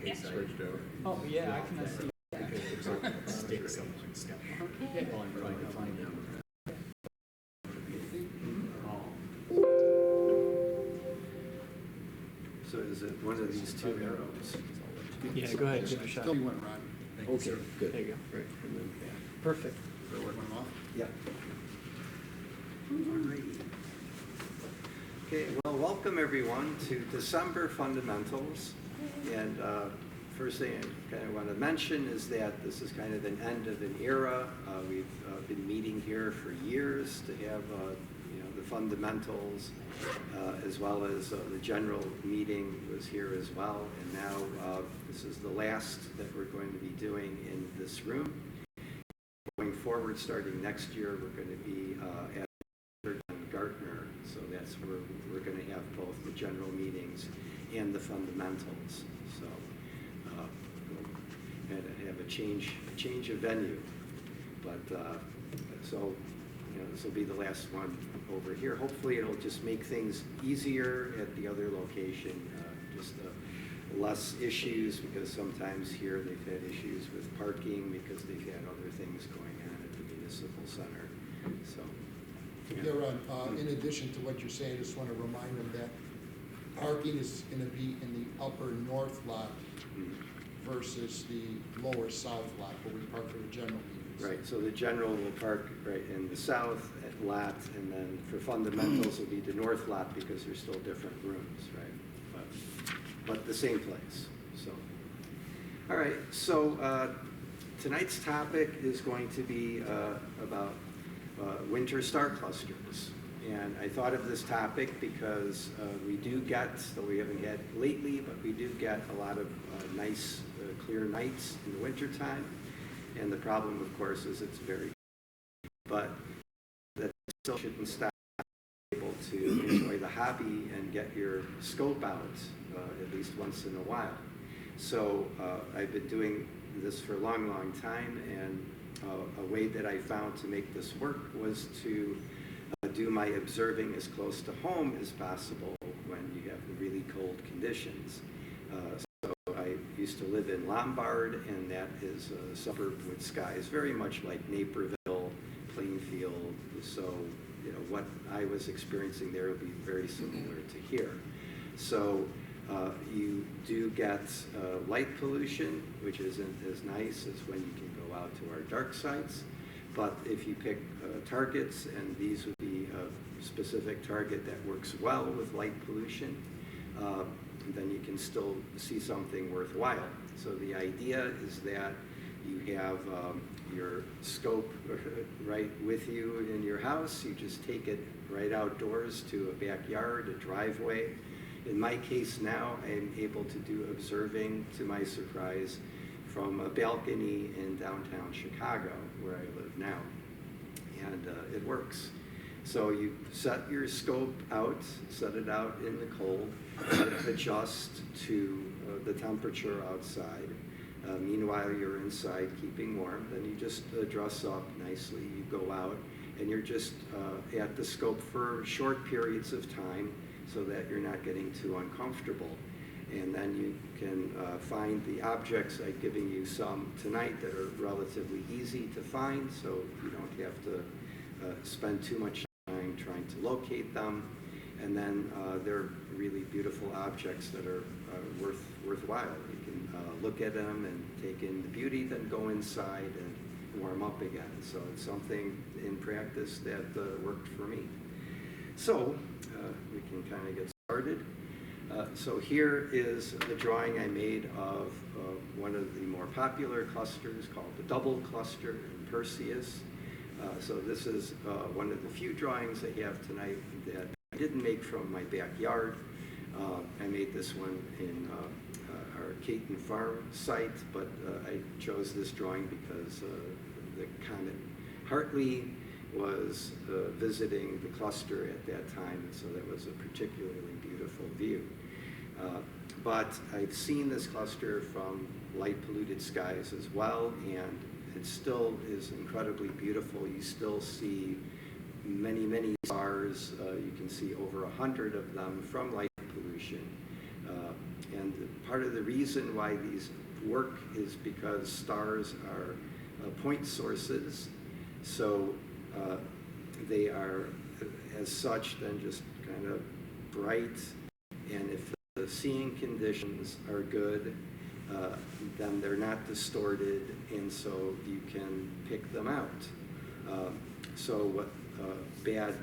case I switched over. Oh, yeah, I can see. because there's a sticks on one step while I'm trying to find them. So is it one of these two arrows? Yeah, go ahead, give it a shot. Tell me when, Ron. Okay, good. There you go. Right, and then, Perfect. They're working them off? yeah. Alrighty. Okay, well, welcome everyone to December Fundamentals. And first thing I kind of want to mention is that this is kind of an end of an era. We've been meeting here for years to have the fundamentals, as well as the general meeting was here as well. And now this is the last that we're going to be doing in this room. Going forward, starting next year, we're going to be at Gartner, so that's where we're going to have both the general meetings and the fundamentals. So we'll have a change of venue, but so this will be the last one over here. Hopefully, it'll just make things easier at the other location, just less issues, because sometimes here they've had issues with parking because they've had other things going on at the municipal center. So. Yeah, Ron, in addition to what you're saying, I just want to remind them that parking is going to be in the upper north lot versus the lower south lot where we park for the general meetings. Right, so the general will park right in the south lot, and then for fundamentals will be the north lot because they're still different rooms, right? But the same place. So, all right, so tonight's topic is going to be about winter star clusters. And I thought of this topic because we do get, though we haven't had lately, but we do get a lot of nice clear nights in the wintertime. And the problem, of course, is it's very, but that still shouldn't stop able to enjoy the hobby and get your scope out at least once in a while. So I've been doing this for a long, long time, and a way that I found to make this work was to do my observing as close to home as possible when you have the really cold conditions. So I used to live in Lombard, and that is a suburb with skies very much like Naperville, Plainfield. So what I was experiencing there would be very similar to here. So you do get light pollution, which isn't as nice as when you can go out to our dark sites. But if you pick targets, and these would be a specific target that works well with light pollution, then you can still see something worthwhile. So the idea is that you have your scope right with you in your house. You just take it right outdoors to a backyard, a driveway. In my case now, I'm able to do observing, to my surprise, from a balcony in downtown Chicago, where I live now. And it works. So you set your scope out, set it out in the cold, adjust to the temperature outside. Meanwhile, you're inside keeping warm. Then you just dress up nicely. You go out, and you're just at the scope for short periods of time so that you're not getting too uncomfortable. And then you can find the objects. I'm giving you some tonight that are relatively easy to find, so you don't have to spend too much time trying to locate them. And then they're really beautiful objects that are worthwhile. You can look at them and take in the beauty, then go inside and warm up again. So it's something in practice that worked for me. So we can kind of get started. So here is the drawing I made of one of the more popular clusters called the double cluster in Perseus. So this is one of the few drawings I have tonight that I didn't make from my backyard. I made this one in our Caton Farm site, but I chose this drawing because the comet Hartley was visiting the cluster at that time, and so that was a particularly beautiful view. But I've seen this cluster from light-polluted skies as well, and it still is incredibly beautiful. You still see many, many stars. You can see over 100 of them from light pollution. And part of the reason why these work is because stars are point sources, so they are, as such, then just kind of bright, and if the seeing conditions are good, then they're not distorted, and so you can pick them out. So what bad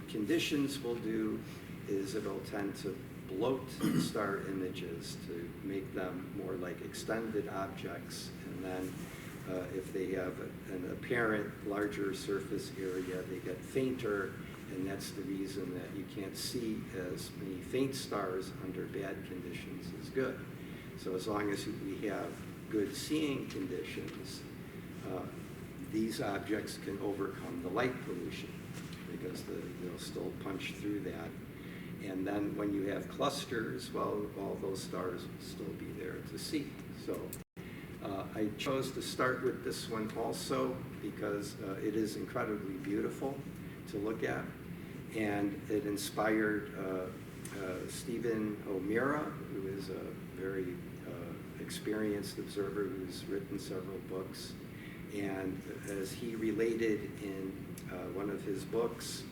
conditions will do is it'll tend to bloat star images to make them more like extended objects, and then if they have an apparent larger surface area, they get fainter, and that's the reason that you can't see as many faint stars under bad conditions as good. So as long as we have good seeing conditions, these objects can overcome the light pollution because they'll still punch through that. And then when you have clusters, well, all those stars will still be there to see. So I chose to start with this one also because it is incredibly beautiful to look at. And it inspired Stephen O'Meara, who is a very experienced observer who's written several books. And as he related in one of his books,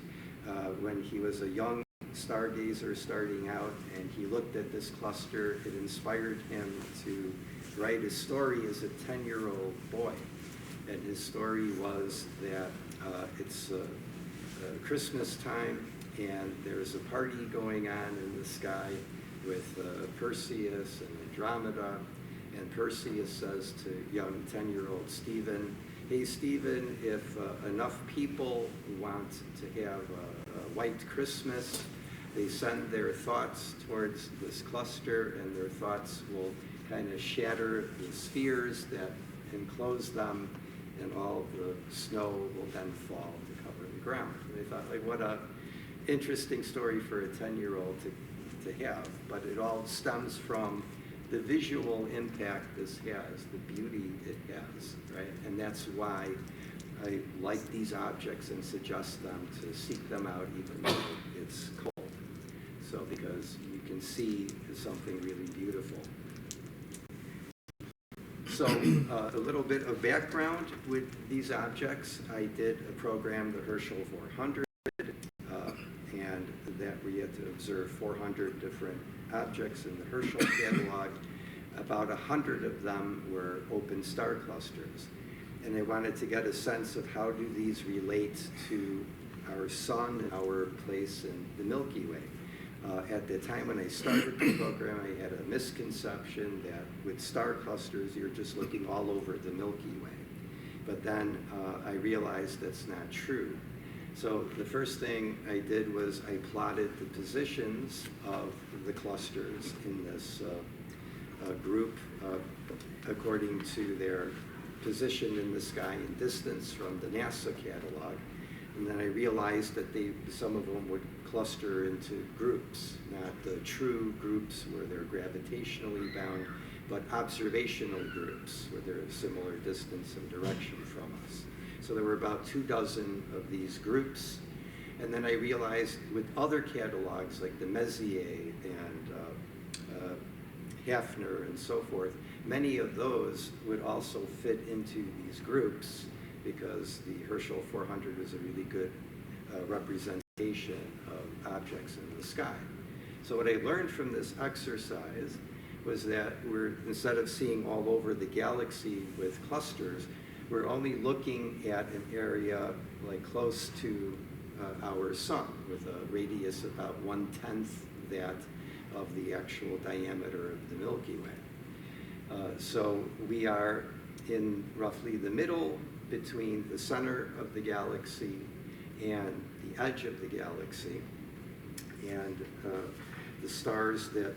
when he was a young stargazer starting out and he looked at this cluster, it inspired him to write a story as a 10-year-old boy. And his story was that it's Christmas time and there's a party going on in the sky with Perseus and Andromeda. And Perseus says to young 10-year-old Stephen, "Hey Stephen, if enough people want to have a white Christmas, they send their thoughts towards this cluster and their thoughts will kind of shatter the spheres that enclose them and all the snow will then fall to cover the ground." And they thought, like, what a interesting story for a 10-year-old to have, but it all stems from the visual impact this has, the beauty it has, right? And that's why I like these objects and suggest them to seek them out even though it's cold. So because you can see something really beautiful. So a little bit of background with these objects. I did a program, the Herschel 400, and that we had to observe 400 different objects in the Herschel catalog. About 100 of them were open star clusters. And I wanted to get a sense of how do these relate to our sun and our place in the Milky Way. At the time when I started the program, I had a misconception that with star clusters, you're just looking all over the Milky Way. But then I realized that's not true. So the first thing I did was I plotted the positions of the clusters in this group according to their position in the sky and distance from the NASA catalog. And then I realized that some of them would cluster into groups, not the true groups where they're gravitationally bound, but observational groups where they're a similar distance and direction from us. So there were about 24 of these groups. And then I realized with other catalogs like the Messier and Hafner and so forth, many of those would also fit into these groups because the Herschel 400 was a really good representation of objects in the sky. So what I learned from this exercise was that instead of seeing all over the galaxy with clusters, we're only looking at an area like close to our sun with a radius about 1/10 that of the actual diameter of the Milky Way. So we are in roughly the middle between the center of the galaxy and the edge of the galaxy. And the stars that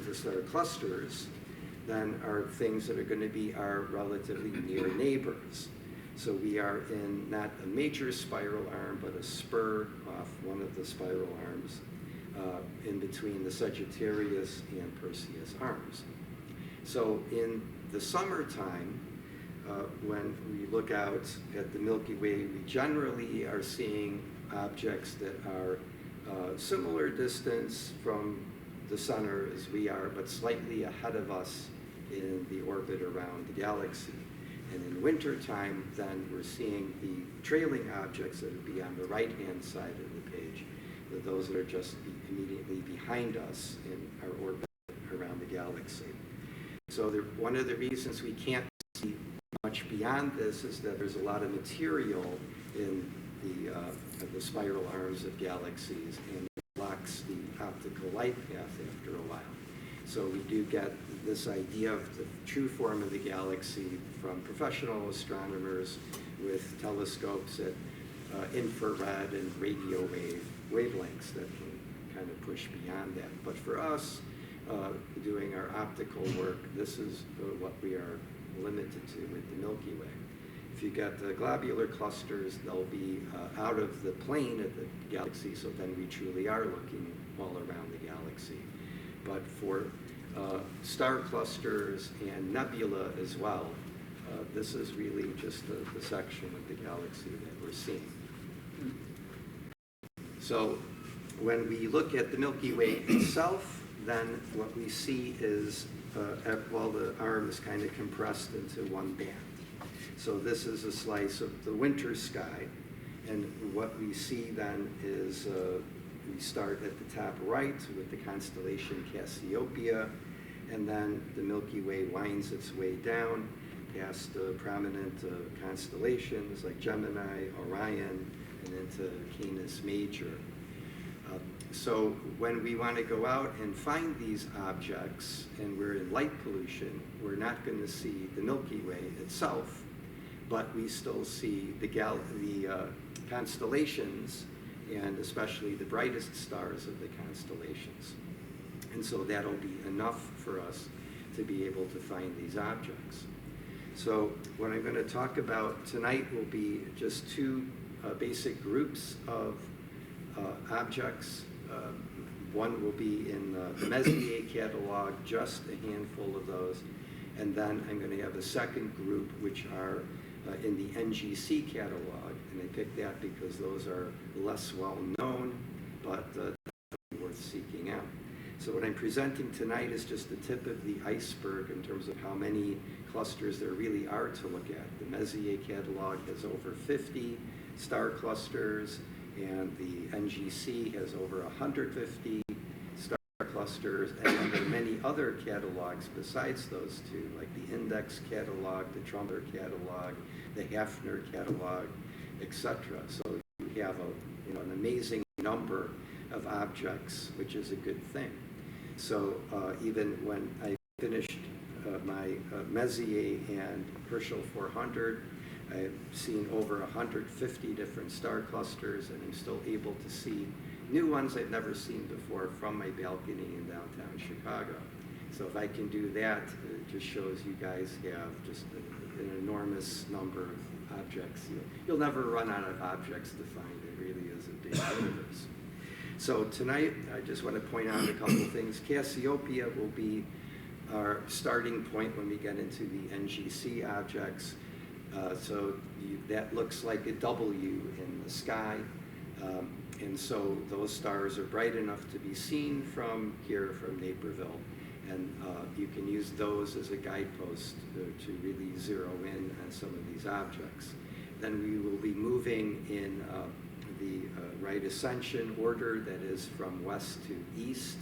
the star clusters then are things that are going to be our relatively near neighbors. So we are in not a major spiral arm, but a spur off one of the spiral arms in between the Sagittarius and Perseus arms. So in the summertime, when we look out at the Milky Way, we generally are seeing objects that are similar distance from the center as we are, but slightly ahead of us in the orbit around the galaxy. And in wintertime, then we're seeing the trailing objects that would be on the right-hand side of the page, those that are just immediately behind us in our orbit around the galaxy. So one of the reasons we can't see much beyond this is that there's a lot of material in the spiral arms of galaxies, and it blocks the optical light path after a while. So we do get this idea of the true form of the galaxy from professional astronomers with telescopes at infrared and radio wavelengths that can kind of push beyond that. But for us, doing our optical work, this is what we are limited to with the Milky Way. If you get the globular clusters, they'll be out of the plane of the galaxy, so then we truly are looking all around the galaxy. But for star clusters and nebula as well, this is really just the section of the galaxy that we're seeing. So when we look at the Milky Way itself, then what we see is all the arms kind of compressed into one band. So this is a slice of the winter sky, and what we see then is we start at the top right with the constellation Cassiopeia, and then the Milky Way winds its way down past prominent constellations like Gemini, Orion, and into Canis Major. So when we want to go out and find these objects and we're in light pollution, we're not going to see the Milky Way itself, but we still see the constellations, and especially the brightest stars of the constellations. And so that'll be enough for us to be able to find these objects. So what I'm going to talk about tonight will be just two basic groups of objects. One will be in the Messier catalog, just a handful of those. And then I'm going to have a second group, which are in the NGC catalog. And I picked that because those are less well known, but worth seeking out. So what I'm presenting tonight is just the tip of the iceberg in terms of how many clusters there really are to look at. The Messier catalog has over 50 star clusters, and the NGC has over 150 star clusters, and then there are many other catalogs besides those two, like the Index catalog, the Trumper catalog, the Hafner catalog, etc. So you have an amazing number of objects, which is a good thing. So even when I finished my Messier and Herschel 400, I've seen over 150 different star clusters, and I'm still able to see new ones I've never seen before from my balcony in downtown Chicago. So if I can do that, it just shows you guys have just an enormous number of objects. You'll never run out of objects to find. It really is a big universe. So tonight, I just want to point out a couple of things. Cassiopeia will be our starting point when we get into the NGC objects. That looks like a W in the sky. And so those stars are bright enough to be seen from here, from Naperville. And you can use those as a guidepost to really zero in on some of these objects. Then we will be moving in the right ascension order, that is from west to east,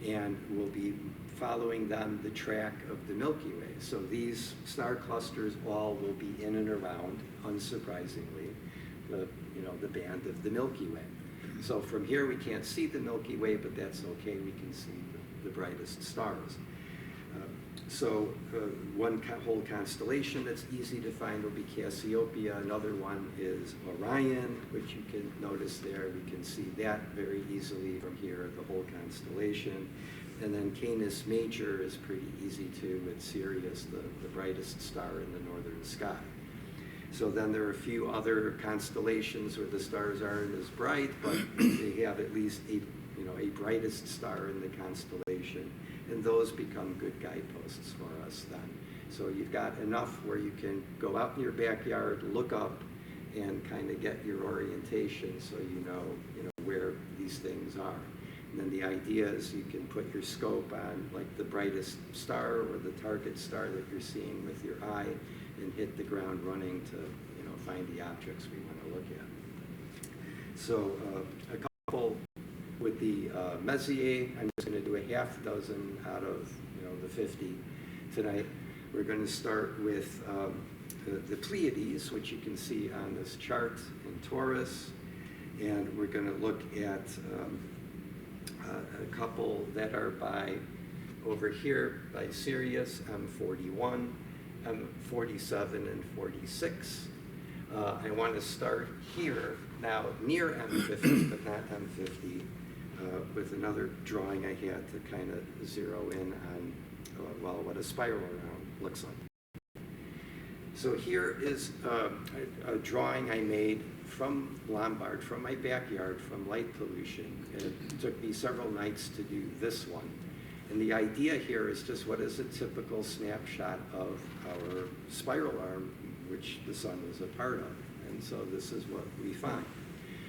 and we'll be following then the track of the Milky Way. So these star clusters all will be in and around, unsurprisingly, the band of the Milky Way. So from here we can't see the Milky Way, but that's okay, we can see the brightest stars. One whole constellation that's easy to find will be Cassiopeia. Another one is Orion, which you can notice there. We can see that very easily from here, the whole constellation. And then Canis Major is pretty easy too, with Sirius, the brightest star in the northern sky. So then there are a few other constellations where the stars aren't as bright, but they have at least a brightest star in the constellation, and those become good guideposts for us then. So you've got enough where you can go out in your backyard, look up, and kind of get your orientation so you know where these things are. And then the idea is you can put your scope on like the brightest star or the target star that you're seeing with your eye and hit the ground running to, you know, find the objects we want to look at. So a couple with the Messier, I'm just going to do a half dozen out of, you know, the 50 tonight. We're going to start with the Pleiades, which you can see on this chart in Taurus, and we're going to look at a couple that are by, over here, by Sirius, M41, M47, and 46. I want to start here, now near M50, but not M50, with another drawing I had to kind of zero in on, well, what a spiral around looks like. So here is a drawing I made from Lombard, from my backyard, from light pollution. It took me several nights to do this one. And the idea here is just what is a typical snapshot of our spiral arm, which the sun is a part of. And so this is what we find.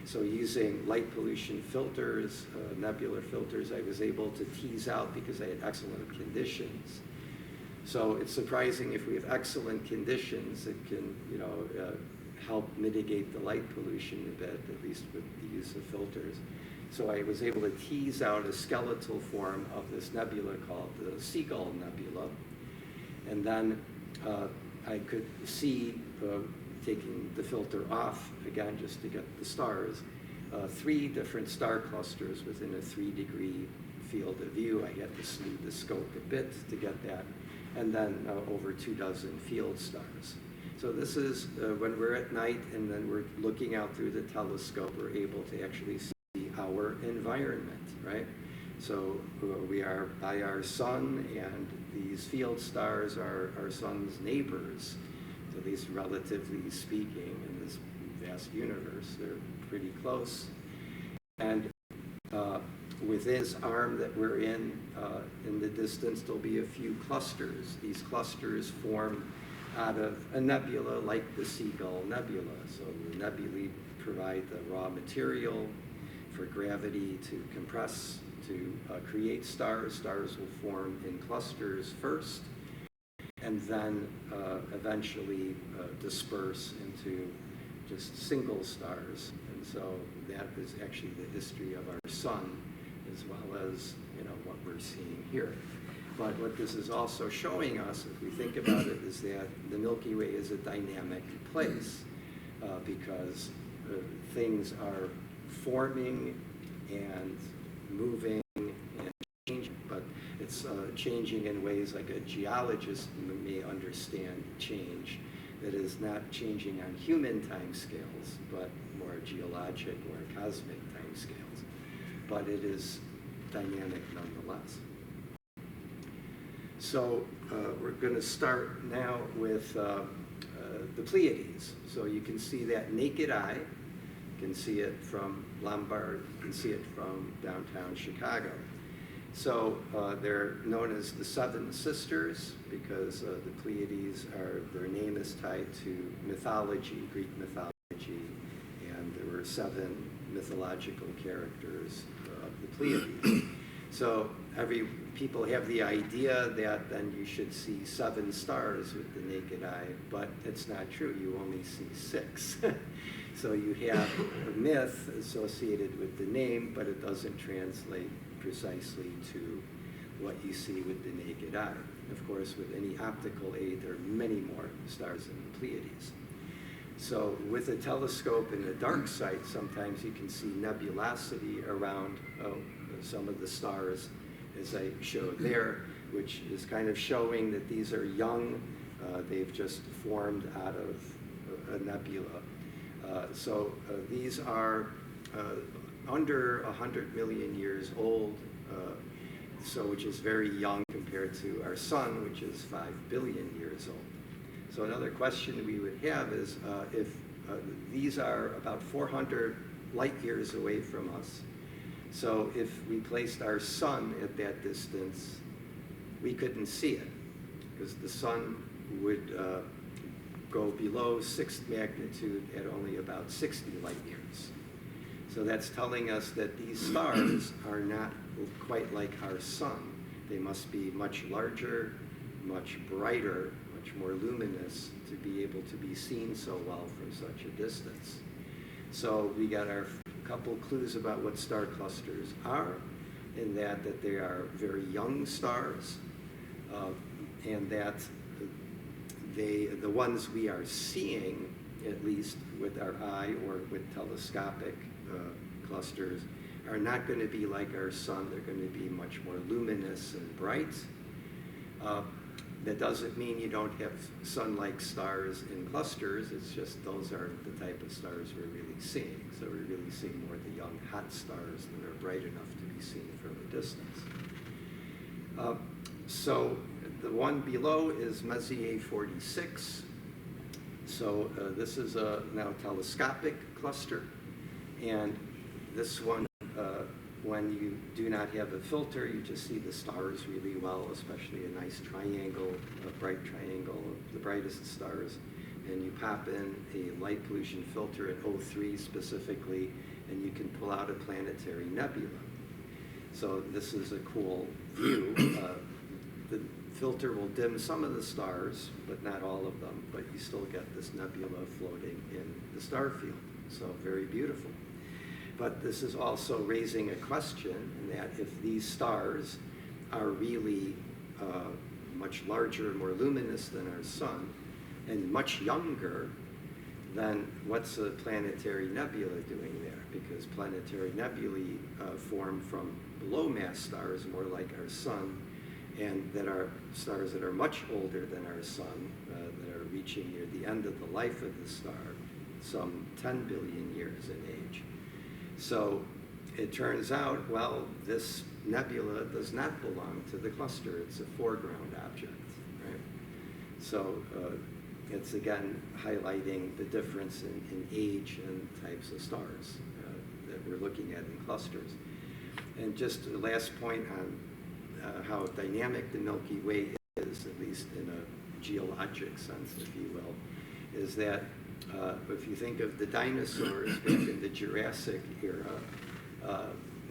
So using light pollution filters, nebular filters, I was able to tease out, because I had excellent conditions. So it's surprising if we have excellent conditions, it can, you know, help mitigate the light pollution a bit, at least with the use of filters. So I was able to tease out a skeletal form of this nebula called the Seagull Nebula. And then I could see, taking the filter off, again, just to get the stars, 3 different star clusters within a 3-degree field of view. I had to smooth the scope a bit to get that. And then over 24 field stars. So this is when we're at night and then we're looking out through the telescope, we're able to actually see our environment, right? So we are by our sun, and these field stars are our sun's neighbors. So at least relatively speaking, in this vast universe, they're pretty close. And within this arm that we're in the distance, there'll be a few clusters. These clusters form out of a nebula like the Seagull Nebula. So the nebulae provide the raw material for gravity to compress, to create stars. Stars will form in clusters first, and then eventually disperse into just single stars. And so that is actually the history of our sun, as well as, you know, what we're seeing here. But what this is also showing us, if we think about it, is that the Milky Way is a dynamic place because things are forming and moving and changing, but it's changing in ways like a geologist may understand change, that is not changing on human time scales, but more geologic or cosmic time scales. But it is dynamic nonetheless. So we're going to start now with the Pleiades. So you can see that naked eye. You can see it from Lombard. You can see it from downtown Chicago. So they're known as the Seven Sisters because the Pleiades their name is tied to mythology, Greek mythology, and there were 7 mythological characters of the Pleiades. So people have the idea that then you should see 7 stars with the naked eye, but it's not true. You only see 6. So you have a myth associated with the name, but it doesn't translate precisely to what you see with the naked eye. Of course, with any optical aid, there are many more stars in the Pleiades. So with a telescope in the dark side, sometimes you can see nebulosity around some of the stars, as I showed there, which is kind of showing that these are young. They've just formed out of a nebula. So these are under 100 million years old, so which is very young compared to our sun, which is 5 billion years old. So another question we would have is if these are about 400 light years away from us, so if we placed our sun at that distance, we couldn't see it, because the sun would go below 6th magnitude at only about 60 light years. So that's telling us that these stars are not quite like our sun. They must be much larger, much brighter, much more luminous to be able to be seen so well from such a distance. So we got our couple clues about what star clusters are, in that they are very young stars, and that the ones we are seeing, at least with our eye or with telescopic clusters, are not going to be like our sun. They're going to be much more luminous and bright. That doesn't mean you don't have sun-like stars in clusters. It's just those aren't the type of stars we're really seeing. So we're really seeing more the young, hot stars that are bright enough to be seen from a distance. So the one below is Messier 46. So this is a now telescopic cluster. And this one, when you do not have a filter, you just see the stars really well, especially a nice triangle, a bright triangle of the brightest stars. And you pop in a light pollution filter at O3 specifically, and you can pull out a planetary nebula. So this is a cool view. The filter will dim some of the stars, but not all of them, but you still get this nebula floating in the star field. So very beautiful. But this is also raising a question in that if these stars are really much larger, more luminous than our sun, and much younger, then what's a planetary nebula doing there? Because planetary nebulae form from low mass stars, more like our sun, and that are stars that are much older than our sun, that are reaching near the end of the life of the star, some 10 billion years in age. So it turns out, well, this nebula does not belong to the cluster. It's a foreground object, right? So it's again highlighting the difference in age and types of stars that we're looking at in clusters. And just the last point on how dynamic the Milky Way is, at least in a geologic sense, if you will, is that if you think of the dinosaurs back in the Jurassic era,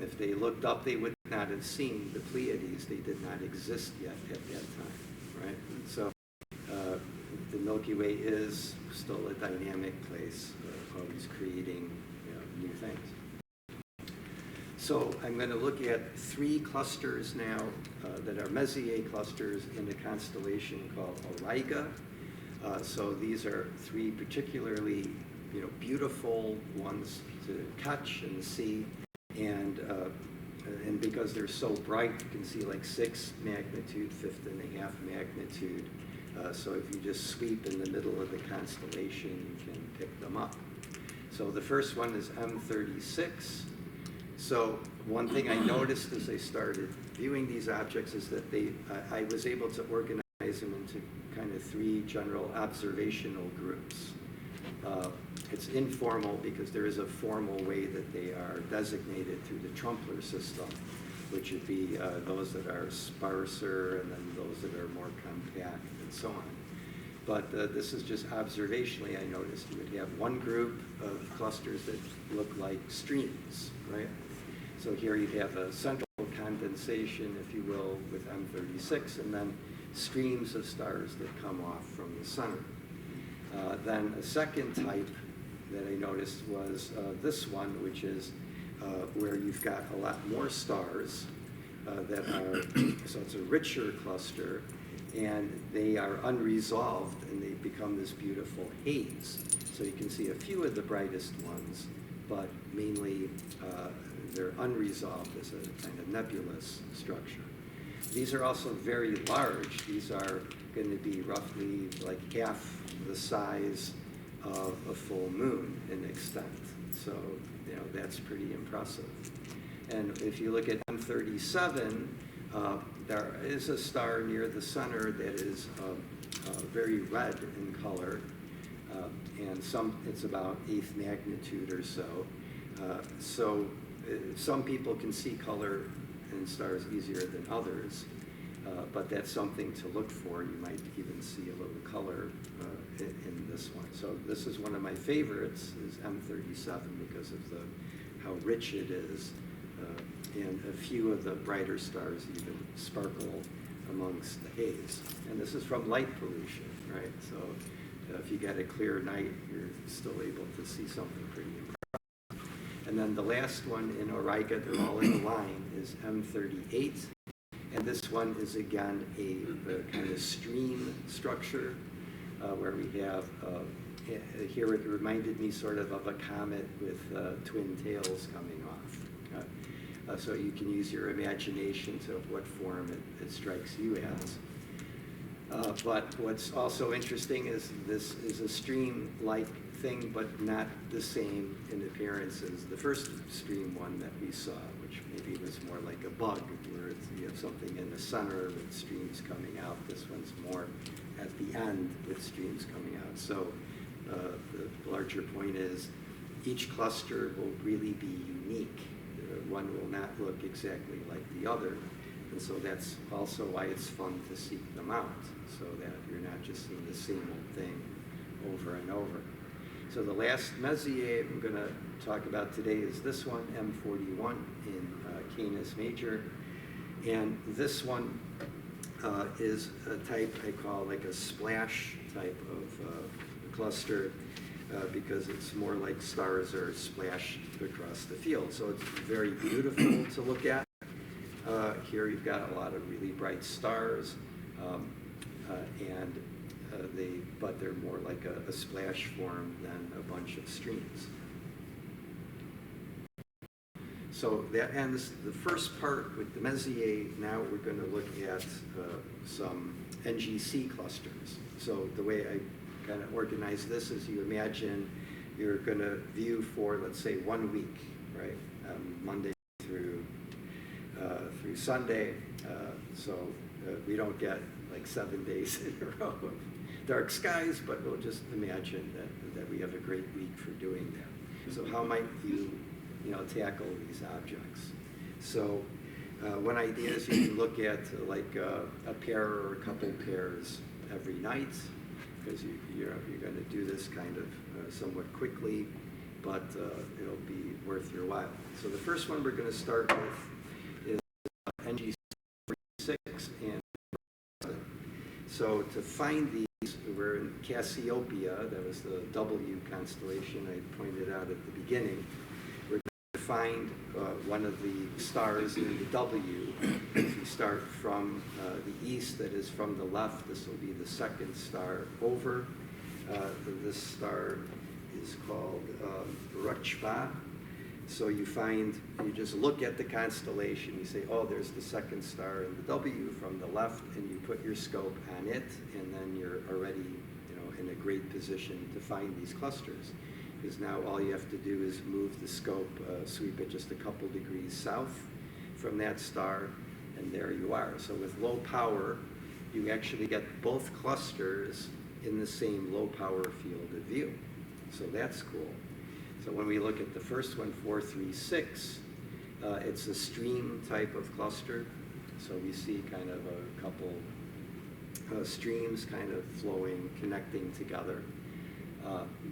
if they looked up, they would not have seen the Pleiades. They did not exist yet at that time, right? And so the Milky Way is still a dynamic place, always creating new things. So I'm going to look at 3 clusters now that are Messier clusters in a constellation called Auriga. So these are 3 particularly beautiful ones to catch and see, and because they're so bright, you can see like 6 magnitude, 5.5 magnitude. So if you just sweep in the middle of the constellation, you can pick them up. So the first one is M36. So one thing I noticed as I started viewing these objects is that I was able to organize them into kind of 3 general observational groups. It's informal because there is a formal way that they are designated through the Trumpler system, which would be those that are sparser and then those that are more compact and so on. But this is just observationally, I noticed you would have one group of clusters that look like streams, right? So here you have a central condensation, if you will, with M36, and then streams of stars that come off from the center. Then a second type that I noticed was this one, which is where you've got a lot more stars that are, so it's a richer cluster, and they are unresolved, and they become this beautiful haze. So you can see a few of the brightest ones, but mainly they're unresolved as a kind of nebulous structure. These are also very large. These are going to be roughly like half the size of a full moon in extent. So, that's pretty impressive. And if you look at M37, there is a star near the center that is very red in color, and it's about 8th magnitude or so. Some people can see color in stars easier than others, but that's something to look for. You might even see a little color in this one. So this is one of my favorites, is M37, because of the how rich it is. And a few of the brighter stars even sparkle amongst the haze. And this is from light pollution, right? So if you get a clear night, you're still able to see something pretty impressive. And then the last one in Auriga, they're all in a line, is M38. And this one is, again, a kind of stream structure where we have, here it reminded me sort of a comet with twin tails coming off. So you can use your imagination to what form it strikes you as. But what's also interesting is this is a stream-like thing, but not the same in appearance as the first stream one that we saw, which maybe was more like a bug, where you have something in the center with streams coming out. This one's more at the end with streams coming out. So the larger point is each cluster will really be unique. One will not look exactly like the other. And so that's also why it's fun to seek them out, so that you're not just seeing the same old thing over and over. So the last Messier I'm going to talk about today is this one, M41 in Canis Major. And this one is a type I call like a splash type of cluster because it's more like stars are splashed across the field. So it's very beautiful to look at. Here you've got a lot of really bright stars, but they're more like a splash form than a bunch of streams. So that ends the first part with the Messier. Now we're going to look at some NGC clusters. So the way I kind of organize this is you imagine you're going to view for, let's say, 1 week, right? Monday through Sunday. So we don't get like 7 days in a row of dark skies, but we'll just imagine that we have a great week for doing that. So how might you tackle these objects? So one idea is you can look at like a pair or a couple pairs every night, because you're going to do this kind of somewhat quickly, but it'll be worth your while. So the first one we're going to start with is NGC 46 and so to find these, we're in Cassiopeia. That was the W constellation I pointed out at the beginning. We're going to find one of the stars in the W. If you start from the east, that is from the left, this will be the second star over. This star is called Rukshva. So you just look at the constellation, you say, oh, there's the second star in the W from the left, and you put your scope on it, and then you're already in a great position to find these clusters. Because now all you have to do is move the scope, sweep it just a couple degrees south from that star, and there you are. So with low power, you actually get both clusters in the same low power field of view. So that's cool. So when we look at the first one, 436, it's a stream type of cluster. So we see kind of a couple streams kind of flowing, connecting together.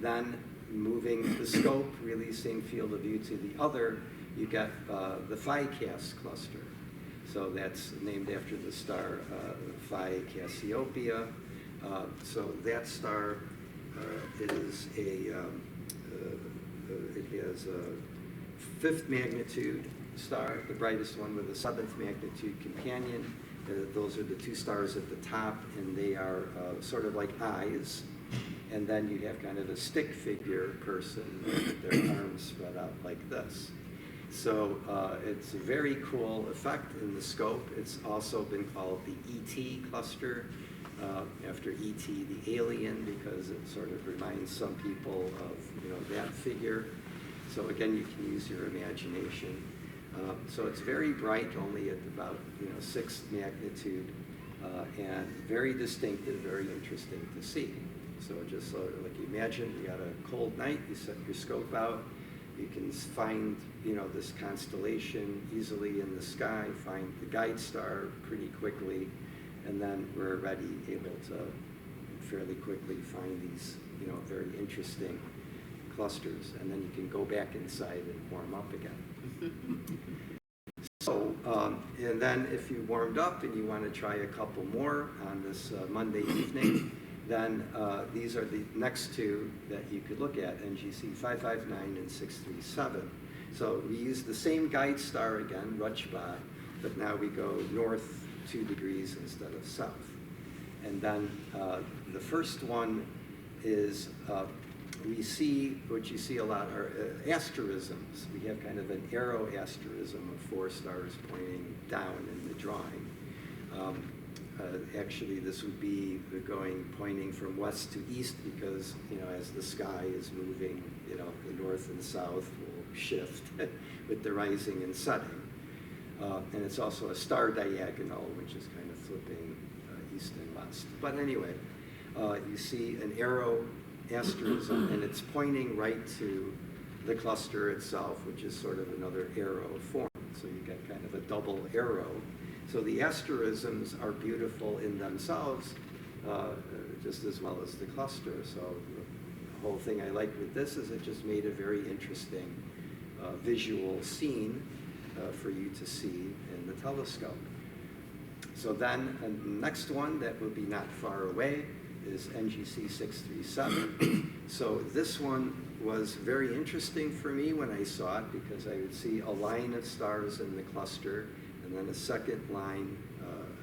Then moving the scope, really same field of view to the other, you get the Phi Cas cluster. So that's named after the star Phi Cassiopeia. So that star is it has a 5th magnitude star, the brightest one with a 7th magnitude companion. Those are the two stars at the top, and they are sort of like eyes. And then you have kind of a stick figure person with their arms spread out like this. So it's a very cool effect in the scope. It's also been called the ET cluster, after E.T. the alien, because it sort of reminds some people of that figure. So again, you can use your imagination. So it's very bright, only at about 6th magnitude, and very distinctive, very interesting to see. So just sort of like imagine you got a cold night, you set your scope out, you can find this constellation easily in the sky, find the guide star pretty quickly, and then we're already able to fairly quickly find these very interesting clusters, and then you can go back inside and warm up again. So, and then if you warmed up and you want to try a couple more on this Monday evening, then these are the next two that you could look at, NGC 559 and 637. So we use the same guide star again, Rutschbach, but now we go north 2 degrees instead of south. And then the first one is, we see, what you see a lot are asterisms. We have kind of an arrow asterism of 4 stars pointing down in the drawing. Actually, this would be pointing from west to east because, as the sky is moving, the north and south will shift with the rising and setting. And it's also a star diagonal, which is kind of flipping east and west. But anyway, you see an arrow asterism, and it's pointing right to the cluster itself, which is sort of another arrow form. So you get kind of a double arrow. So the asterisms are beautiful in themselves, just as well as the cluster. So the whole thing I like with this is it just made a very interesting visual scene for you to see in the telescope. So then the next one that will be not far away is NGC 637. So this one was very interesting for me when I saw it because I would see a line of stars in the cluster and then a second line,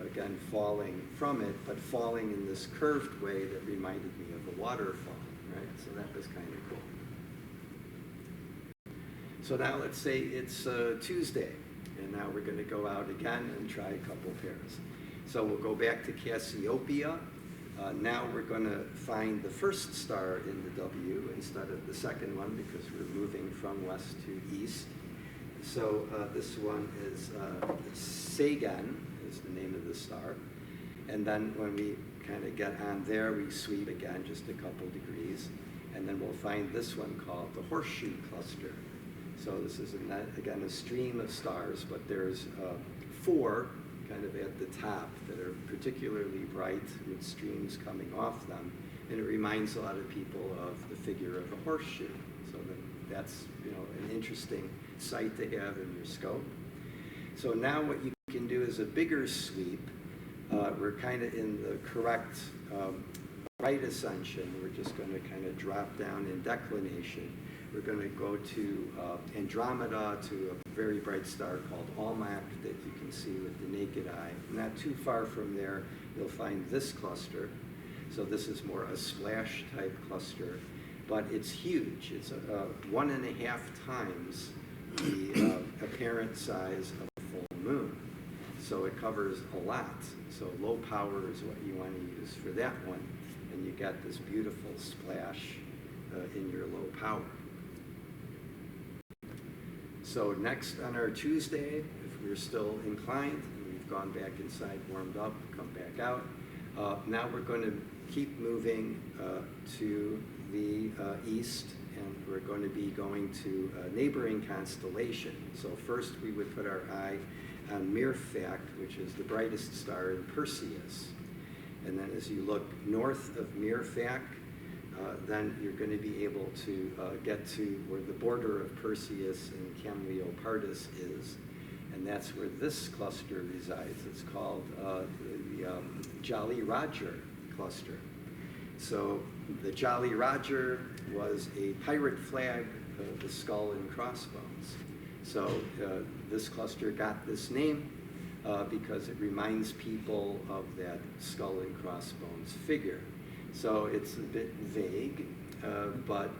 again, falling from it, but falling in this curved way that reminded me of a waterfall, right? So that was kind of cool. So now let's say it's Tuesday, and now we're going to go out again and try a couple pairs. So we'll go back to Cassiopeia. Now we're going to find the first star in the W instead of the second one because we're moving from west to east. So this one is Sagan is the name of the star. And then when we kind of get on there, we sweep again just a couple degrees. And then we'll find this one called the Horseshoe Cluster. So this is, again, a stream of stars, but there's 4 kind of at the top that are particularly bright with streams coming off them. And it reminds a lot of people of the figure of a horseshoe. So that's, an interesting sight to have in your scope. So now what you can do is a bigger sweep. We're kind of in the correct right ascension. We're just going to kind of drop down in declination. We're going to go to Andromeda, to a very bright star called Almach that you can see with the naked eye. Not too far from there, you'll find this cluster. So this is more a splash type cluster, but it's huge. It's 1.5 times the apparent size of a full moon. So it covers a lot. So low power is what you want to use for that one. And you get this beautiful splash in your low power. So next on our Tuesday, if we're still inclined, and we've gone back inside, warmed up, come back out, now we're going to keep moving to the east, and we're going to be going to a neighboring constellation. So first we would put our eye on Myrfak, which is the brightest star in Perseus. And then as you look north of Myrfak, then you're going to be able to get to where the border of Perseus and Camelopardalis is, and that's where this cluster resides. It's called the Jolly Roger cluster. So the Jolly Roger was a pirate flag of the skull and crossbones. So this cluster got this name because it reminds people of that skull and crossbones figure. So it's a bit vague, but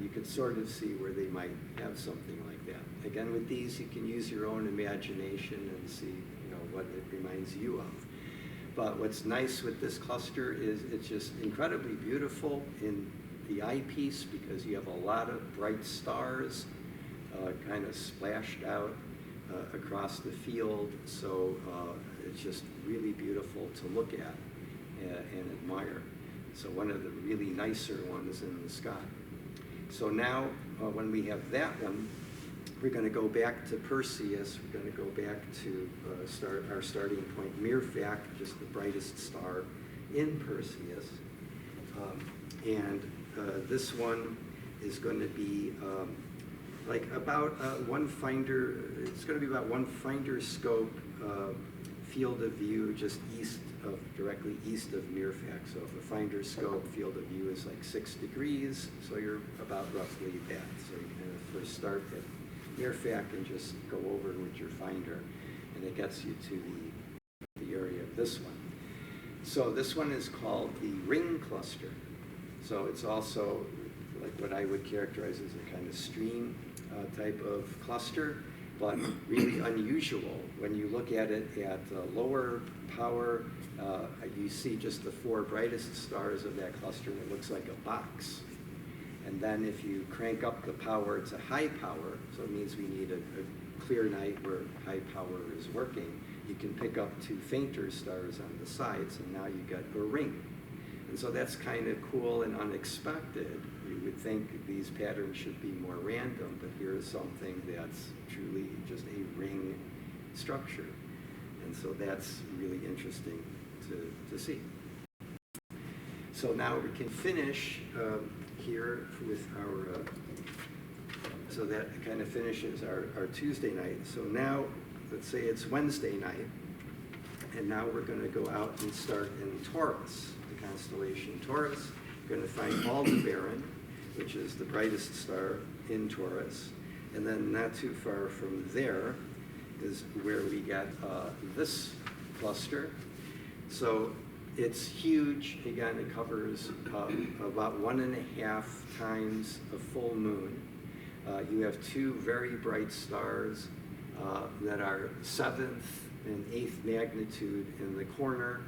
you could sort of see where they might have something like that. Again, with these, you can use your own imagination and see, what it reminds you of. But what's nice with this cluster is it's just incredibly beautiful in the eyepiece because you have a lot of bright stars kind of splashed out across the field. So it's just really beautiful to look at and admire. So one of the really nicer ones in the sky. So now when we have that one, we're going to go back to Perseus. We're going to go back to our starting point, Myrfak, just the brightest star in Perseus. And this one is going to be like about one finder, it's going to be about one finder scope field of view just directly east of Mirfac. So if a finder scope field of view is like 6 degrees, so you're about roughly that. So you can first start at Mirfac and just go over with your finder, and it gets you to the area of this one. So this one is called the ring cluster. So it's also like what I would characterize as a kind of stream type of cluster, but really unusual. When you look at it at lower power, you see just the 4 brightest stars of that cluster, and it looks like a box. And then if you crank up the power to high power, so it means we need a clear night where high power is working, you can pick up 2 fainter stars on the sides, and now you get a ring. And so that's kind of cool and unexpected. You would think these patterns should be more random, but here's something that's truly just a ring structure. And so that's really interesting to see. So now we can finish here with our, so that kind of finishes our Tuesday night. So now, let's say it's Wednesday night, and now we're going to go out and start in Taurus, the constellation Taurus. We're going to find Aldebaran, which is the brightest star in Taurus. And then not too far from there is where we get this cluster. So it's huge. Again, it covers about 1.5 times a full moon. You have 2 very bright stars that are 7th and 8th magnitude in the corner,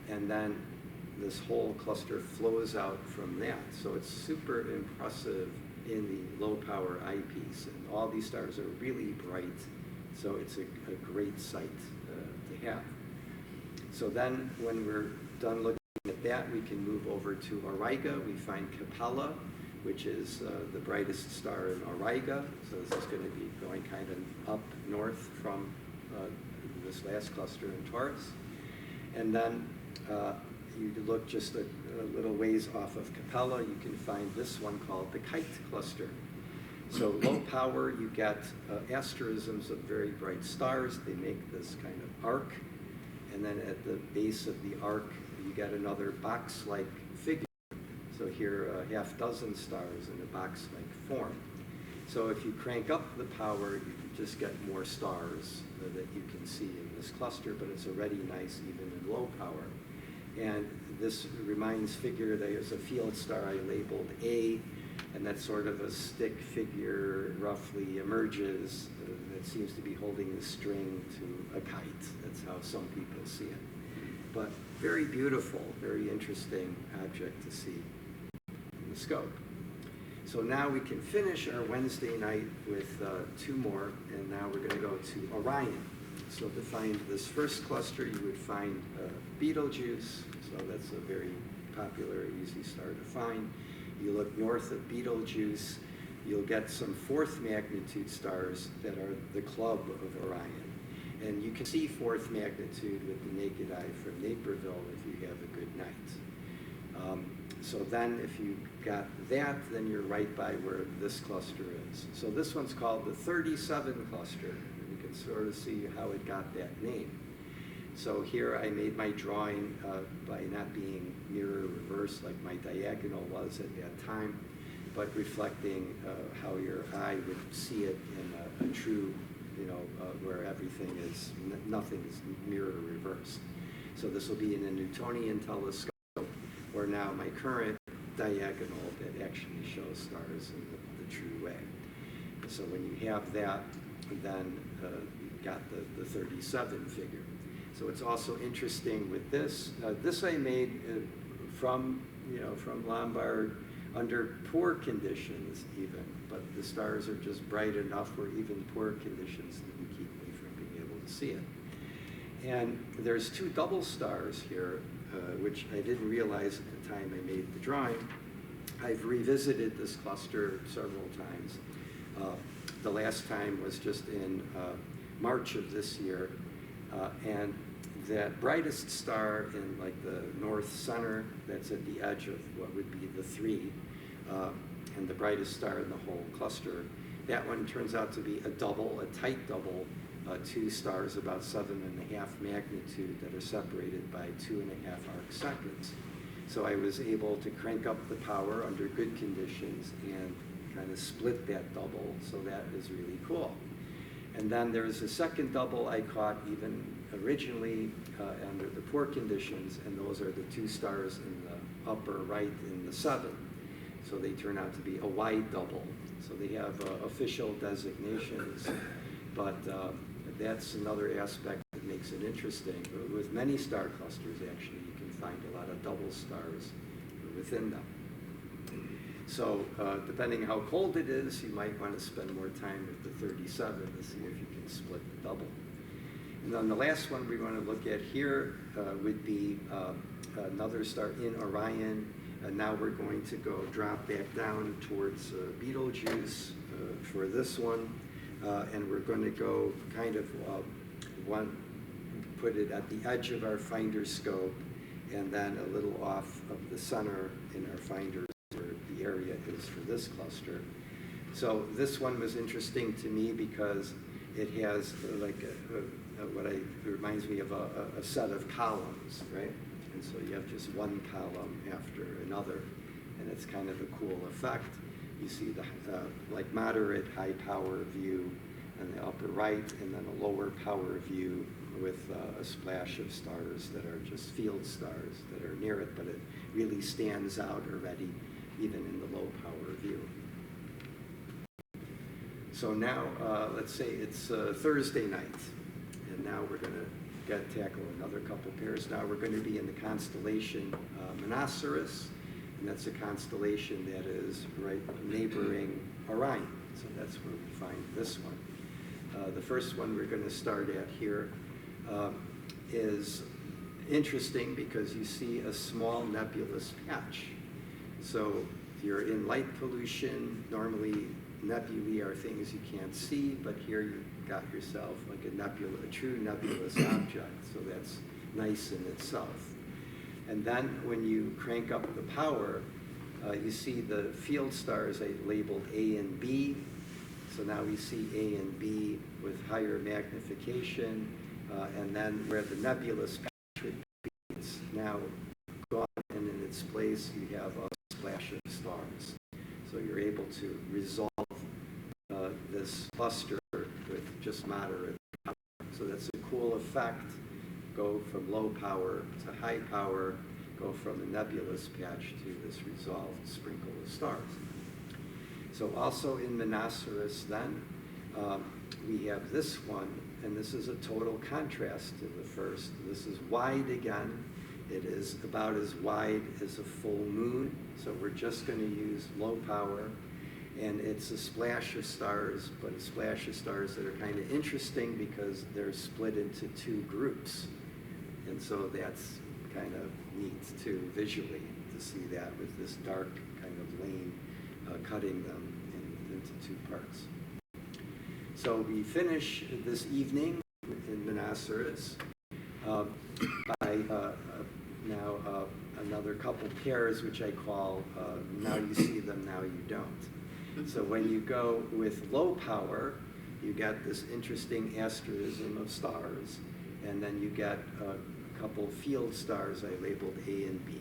and then this whole cluster flows out from that. So it's super impressive in the low power eyepiece, and all these stars are really bright, so it's a great sight to have. So then when we're done looking at that, we can move over to Auriga. We find Capella, which is the brightest star in Auriga. So this is going to be going kind of up north from this last cluster in Taurus. And then you look just a little ways off of Capella, you can find this one called the Kite cluster. So low power, you get asterisms of very bright stars. They make this kind of arc. And then at the base of the arc, you get another box-like figure. So here, 6 stars in a box-like form. So if you crank up the power, you just get more stars that you can see in this cluster, but it's already nice even in low power. And this reminds figure, there's a field star I labeled A, and that sort of a stick figure roughly emerges that seems to be holding the string to a kite. That's how some people see it. But very beautiful, very interesting object to see in the scope. So now we can finish our Wednesday night with 2 more, and now we're going to go to Orion. So to find this first cluster, you would find Betelgeuse. So that's a very popular, easy star to find. You look north of Betelgeuse, you'll get some 4th magnitude stars that are the club of Orion. And you can see 4th magnitude with the naked eye from Naperville if you have a good night. So then if you got that, then you're right by where this cluster is. So this one's called the 37 cluster. You can sort of see how it got that name. So here I made my drawing by not being mirror reverse like my diagonal was at that time, but reflecting how your eye would see it in a true, where everything is, nothing is mirror reversed. So this will be in a Newtonian telescope, or now my current diagonal that actually shows stars in the true way. So when you have that, then you've got the 37 figure. So it's also interesting with this. This I made from Lombard under poor conditions even, but the stars are just bright enough where even poor conditions didn't keep me from being able to see it. And there's 2 double stars here, which I didn't realize at the time I made the drawing. I've revisited this cluster several times. The last time was just in March of this year, and that brightest star in like the north center, that's at the edge of what would be the 3, and the brightest star in the whole cluster. That one turns out to be a double, a tight double, two stars about 7.5 magnitude that are separated by 2.5 arc seconds. So I was able to crank up the power under good conditions and kind of split that double, so that is really cool. And then there's a second double I caught even originally under the poor conditions, and those are the two stars in the upper right in the 7. So they turn out to be a wide double. So they have official designations, but that's another aspect that makes it interesting. With many star clusters, actually, you can find a lot of double stars within them. So depending how cold it is, you might want to spend more time with the 37 to see if you can split the double. And then the last one we want to look at here would be another star in Orion. And now we're going to go drop back down towards Betelgeuse for this one. And we're going to go kind of put it at the edge of our finder scope and then a little off of the center in our finder where the area is for this cluster. So this one was interesting to me because it has like it reminds me of a set of columns, right? And so you have just one column after another, and it's kind of a cool effect. You see the like moderate high power view in the upper right, and then a lower power view with a splash of stars that are just field stars that are near it, but it really stands out already, even in the low power view. So now, let's say it's Thursday night, and now we're going to tackle another couple pairs. Now we're going to be in the constellation Monoceros, and that's a constellation that is right neighboring Orion. So that's where we find this one. The first one we're going to start at here is interesting because you see a small nebulous patch. So you're in light pollution. Normally nebulae are things you can't see, but here you got yourself like a true nebulous object. So that's nice in itself. And then when you crank up the power, you see the field stars I labeled A and B. So now we see A and B with higher magnification, and then where the nebulous patch would be, it's now gone, and in its place you have a splash of stars. So you're able to resolve this cluster with just moderate power. So that's a cool effect. Go from low power to high power, go from a nebulous patch to this resolved sprinkle of stars. So also in Monoceros then, we have this one, and this is a total contrast to the first. This is wide again. It is about as wide as a full moon, so we're just going to use low power. And it's a splash of stars, but a splash of stars that are kind of interesting because they're split into two groups. And so that's kind of neat too, visually, to see that with this dark kind of lane cutting them into two parts. So we finish this evening in Monoceros by now another couple pairs, which I call now you see them, now you don't. So when you go with low power, you get this interesting asterism of stars, and then you get a couple field stars I labeled A and B.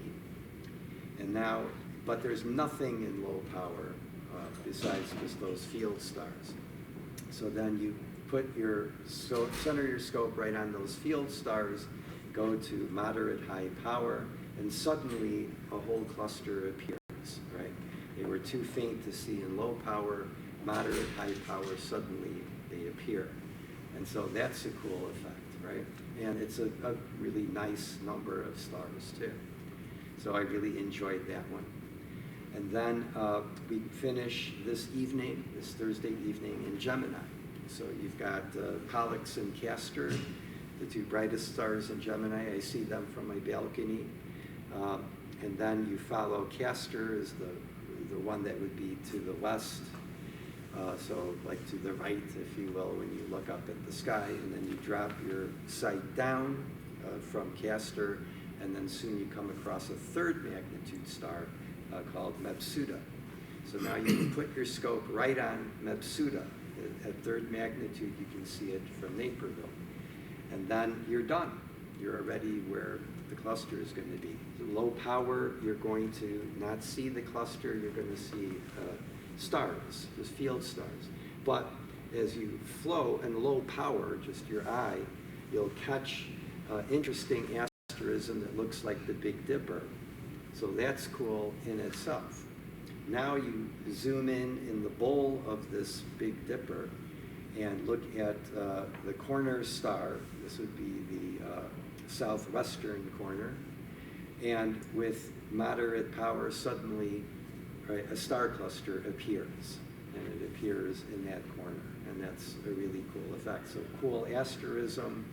And now, but there's nothing in low power besides just those field stars. So then you put your center your scope right on those field stars, go to moderate high power, and suddenly a whole cluster appears, right? They were too faint to see in low power, moderate high power, suddenly they appear. And so that's a cool effect, right? And it's a really nice number of stars too. So I really enjoyed that one. And then we finish this evening, this Thursday evening, in Gemini. So you've got Pollux and Castor, the two brightest stars in Gemini. I see them from my balcony. And then you follow Castor as the one that would be to the west. So like to the right, if you will, when you look up at the sky. And then you drop your sight down from Castor, and then soon you come across a third magnitude star called Mepsuta. So now you can put your scope right on Mepsuta. At third magnitude, you can see it from Naperville. And then you're done. You're already where the cluster is going to be. Low power, you're going to not see the cluster, you're going to see stars, just field stars. But as you flow in low power, just your eye, you'll catch interesting asterism that looks like the Big Dipper. So that's cool in itself. Now you zoom in the bowl of this Big Dipper and look at the corner star. This would be the southwestern corner. And with moderate power, suddenly a star cluster appears. And it appears in that corner. And that's a really cool effect. So cool asterism,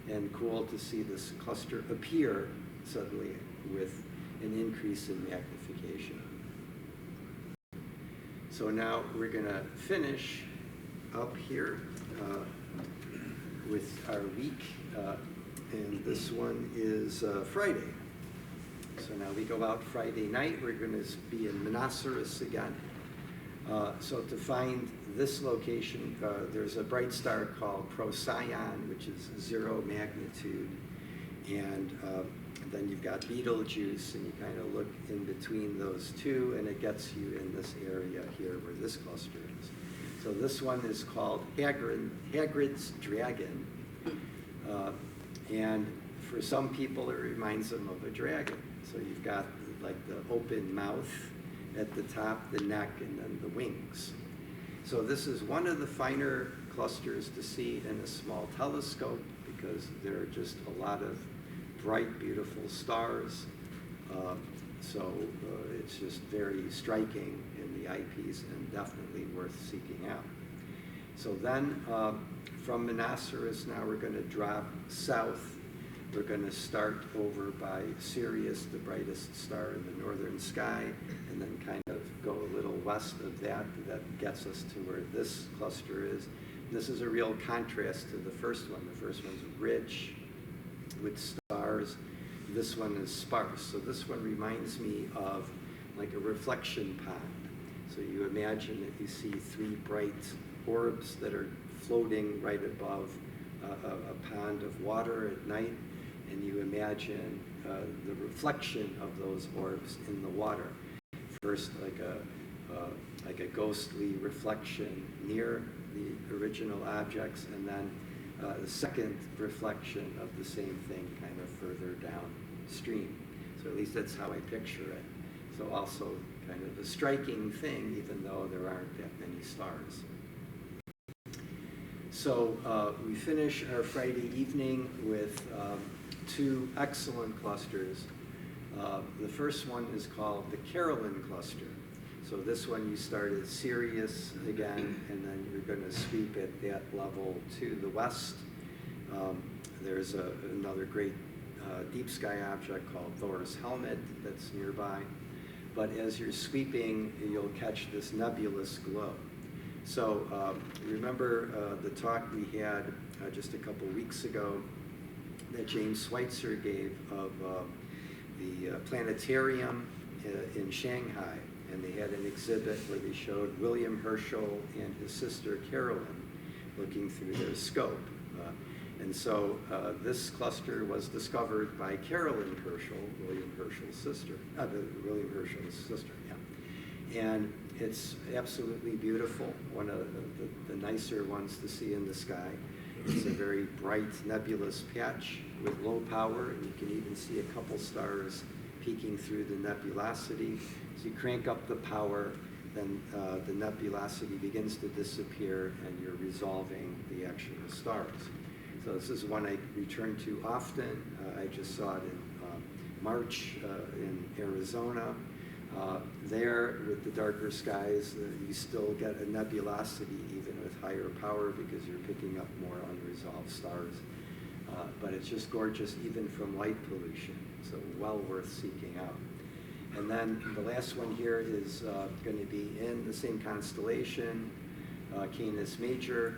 and cool to see this cluster appear suddenly with an increase in magnification. So now we're going to finish up here with our week, and this one is Friday. So now we go out Friday night. We're going to be in Monoceros again. So to find this location, there's a bright star called Procyon, which is 0 magnitude, and then you've got Betelgeuse, and you kind of look in between those two, and it gets you in this area here where this cluster is. So this one is called Hagrid's Dragon, and for some people it reminds them of a dragon. So you've got like the open mouth at the top, the neck, and then the wings. So this is one of the finer clusters to see in a small telescope because there are just a lot of bright, beautiful stars. So it's just very striking in the eyepiece and definitely worth seeking out. So then from Monoceros, now we're going to drop south. We're going to start over by Sirius, the brightest star in the northern sky, and then kind of go a little west of that. That gets us to where this cluster is. This is a real contrast to the first one. The first one's rich with stars. This one is sparse. So this one reminds me of like a reflection pond. So you imagine that you see 3 bright orbs that are floating right above a pond of water at night, and you imagine the reflection of those orbs in the water. First, like a ghostly reflection near the original objects, and then the second reflection of the same thing kind of further downstream. So at least that's how I picture it. So also kind of a striking thing, even though there aren't that many stars. So we finish our Friday evening with 2 excellent clusters. The first one is called the Carolyn cluster. So this one you start at Sirius again, and then you're going to sweep at that level to the west. There's another great deep sky object called Thor's Helmet that's nearby. But as you're sweeping, you'll catch this nebulous glow. So remember the talk we had just a couple weeks ago that James Schweitzer gave of the planetarium in Shanghai, and they had an exhibit where they showed William Herschel and his sister Carolyn looking through their scope. And so this cluster was discovered by Carolyn Herschel, William Herschel's sister, yeah. And it's absolutely beautiful, one of the nicer ones to see in the sky. It's a very bright nebulous patch with low power, and you can even see a couple stars peeking through the nebulosity. So you crank up the power, then the nebulosity begins to disappear, and you're resolving the actual stars. So this is one I return to often. I just saw it in March in Arizona. There, with the darker skies, you still get a nebulosity even with higher power because you're picking up more unresolved stars. But it's just gorgeous even from light pollution, so well worth seeking out. And then the last one here is going to be in the same constellation, Canis Major.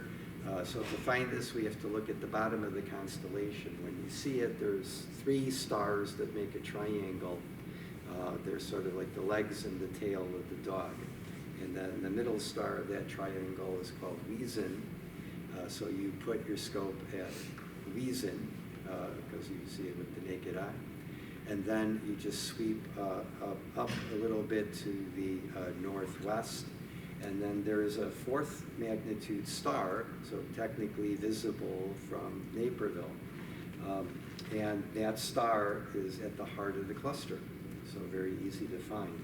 So to find this, we have to look at the bottom of the constellation. When you see it, there's 3 stars that make a triangle. They're sort of like the legs and the tail of the dog. And then the middle star of that triangle is called Wiesen. So you put your scope at Wiesen, because you see it with the naked eye. And then you just sweep up a little bit to the northwest. And then there is a fourth magnitude star, so technically visible from Naperville. And that star is at the heart of the cluster, so very easy to find.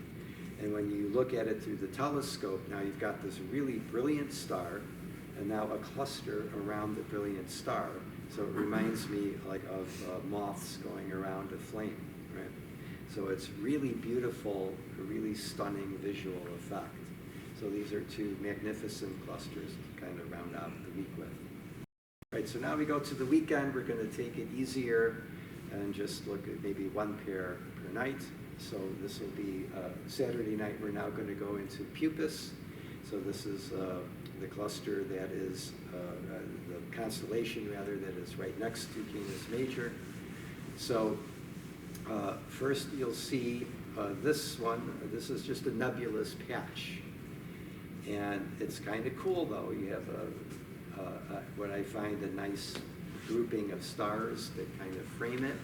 And when you look at it through the telescope, now you've got this really brilliant star, and now a cluster around the brilliant star. So it reminds me like of moths going around a flame, right? So it's really beautiful, a really stunning visual effect. So these are two magnificent clusters to kind of round out the week with. Right, so now we go to the weekend. We're going to take it easier and just look at maybe one pair per night. So this will be Saturday night. We're now going to go into Puppis. So this is the cluster that is, the constellation rather, that is right next to Canis Major. So first you'll see this one. This is just a nebulous patch. And it's kind of cool though. You have what I find a nice grouping of stars that kind of frame it.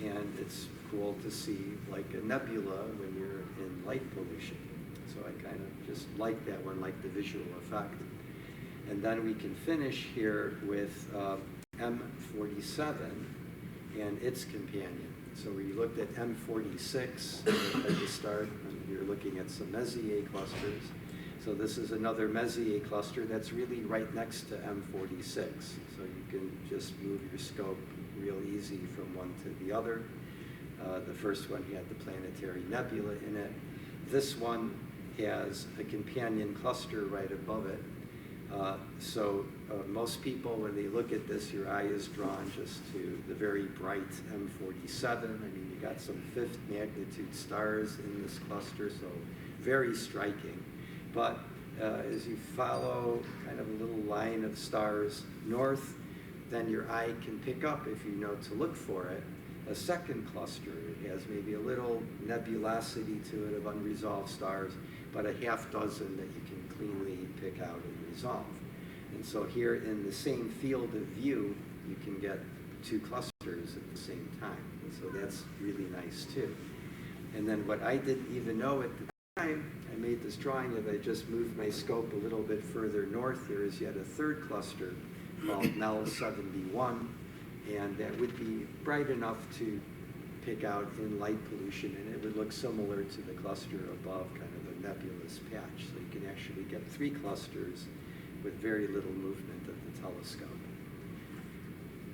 And it's cool to see like a nebula when you're in light pollution. So I kind of just like that one, like the visual effect. And then we can finish here with M47 and its companion. So we looked at M46 at the start, and we were looking at some Messier clusters. So this is another Messier cluster that's really right next to M46. So you can just move your scope real easy from one to the other. The first one had the planetary nebula in it. This one has a companion cluster right above it. So most people, when they look at this, your eye is drawn just to the very bright M47. I mean, you got some fifth magnitude stars in this cluster, so very striking. But as you follow kind of a little line of stars north, then your eye can pick up, if you know to look for it, a second cluster. It has maybe a little nebulosity to it of unresolved stars, but a half dozen that you can cleanly pick out and resolve. And so here in the same field of view, you can get two clusters at the same time. And so that's really nice too. And then what I didn't even know at the time, I made this drawing that I just moved my scope a little bit further north. There is yet a third cluster called Mel 71, and that would be bright enough to pick out in light pollution, and it would look similar to the cluster above, kind of a nebulous patch. So you can actually get three clusters with very little movement of the telescope.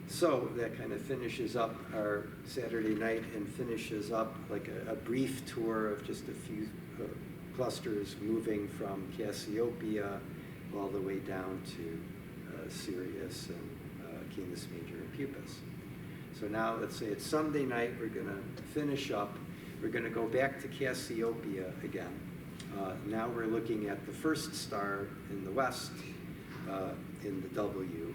So that kind of finishes up our Saturday night and finishes up like a brief tour of just a few clusters moving from Cassiopeia all the way down to Sirius and Canis Major and Puppis. So now let's say it's Sunday night, we're going to finish up. We're going to go back to Cassiopeia again. Now we're looking at the first star in the west in the W.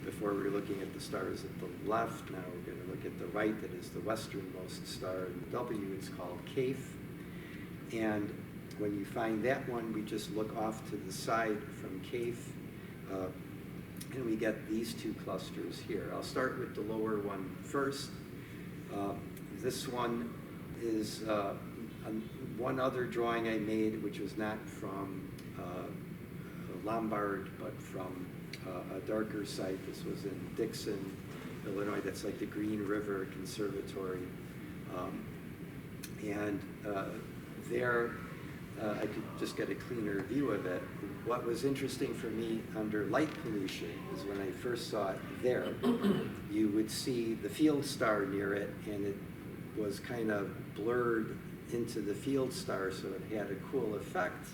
Before we were looking at the stars at the left, now we're going to look at the right, that is the westernmost star in the W. It's called Caphe. And when you find that one, we just look off to the side from Caphe, and we get these two clusters here. I'll start with the lower one first. This one is one other drawing I made, which was not from Lombard, but from a darker site. This was in Dixon, Illinois. That's like the Green River Conservatory. And there, I could just get a cleaner view of it. What was interesting for me under light pollution is when I first saw it there, you would see the field star near it, and it was kind of blurred into the field star, so it had a cool effect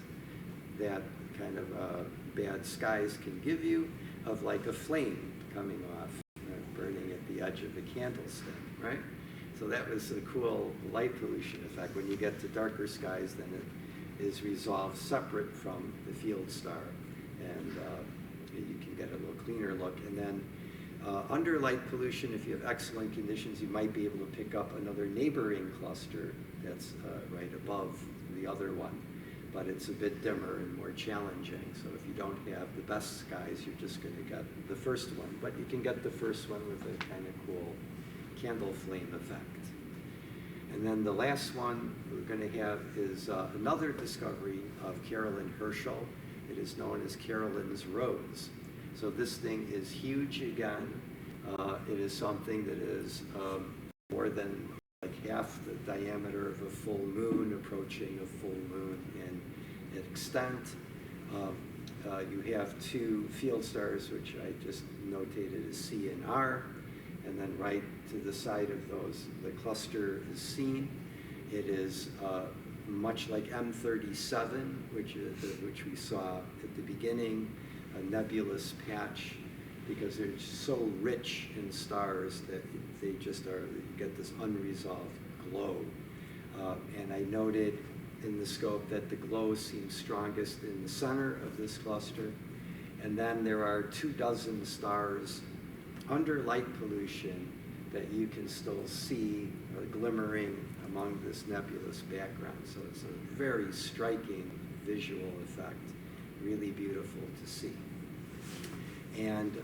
that kind of bad skies can give you, of like a flame coming off, burning at the edge of a candlestick, right? So that was a cool light pollution effect. When you get to darker skies, then it is resolved separate from the field star, and you can get a little cleaner look. And then under light pollution, if you have excellent conditions, you might be able to pick up another neighboring cluster that's right above the other one. but it's a bit dimmer and more challenging. So if you don't have the best skies, you're just going to get the first one. But you can get the first one with a kind of cool candle flame effect. And then the last one we're going to have is another discovery of Carolyn Herschel. It is known as Carolyn's Rose. So this thing is huge again. It is something that is more than like half the diameter of a full moon, approaching a full moon in extent. You have two field stars, which I just notated as C and R, and then right to the side of those, the cluster is seen. It is much like M37, which we saw at the beginning, a nebulous patch, because they're so rich in stars that they just are, you get this unresolved glow. And I noted in the scope that the glow seems strongest in the center of this cluster. And then there are 24 stars under light pollution that you can still see glimmering among this nebulous background. So it's a very striking visual effect, really beautiful to see. And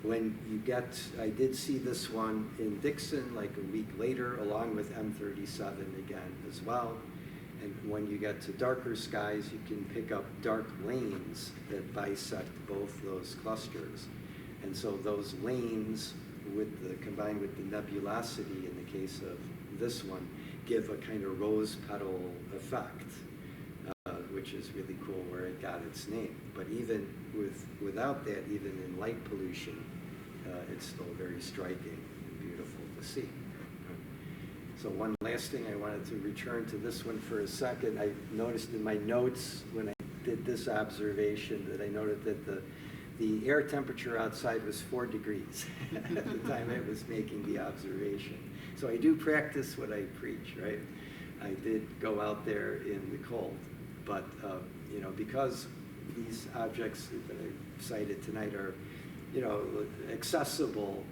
when you get, I did see this one in Dixon like a week later, along with M37 again as well. And when you get to darker skies, you can pick up dark lanes that bisect both those clusters. And so those lanes, combined with the nebulosity in the case of this one, give a kind of rose petal effect, which is really cool, where it got its name. But even without that, even in light pollution, it's still very striking and beautiful to see. So one last thing, I wanted to return to this one for a second. I noticed in my notes when I did this observation that I noted that the air temperature outside was 4 degrees at the time I was making the observation. So I do practice what I preach, right? I did go out there in the cold, but you know, because these objects that I cited tonight are, you know, accessible,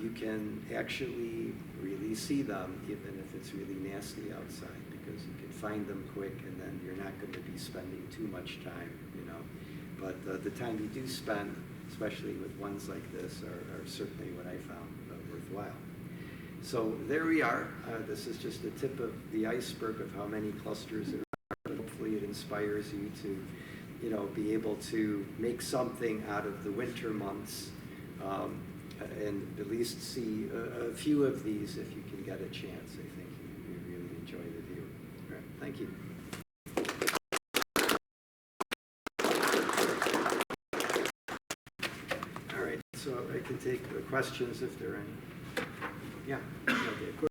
you can actually really see them even if it's really nasty outside, because you can find them quick and then you're not going to be spending too much time, you know. But the time you do spend, especially with ones like this, are certainly what I found worthwhile. So there we are. This is just the tip of the iceberg of how many clusters there are. Hopefully it inspires you to, you know, be able to make something out of the winter months, and at least see a few of these if you can get a chance. I think you really enjoy the view. All right, thank you. All right, so I can take the questions if there are any. Yeah, okay.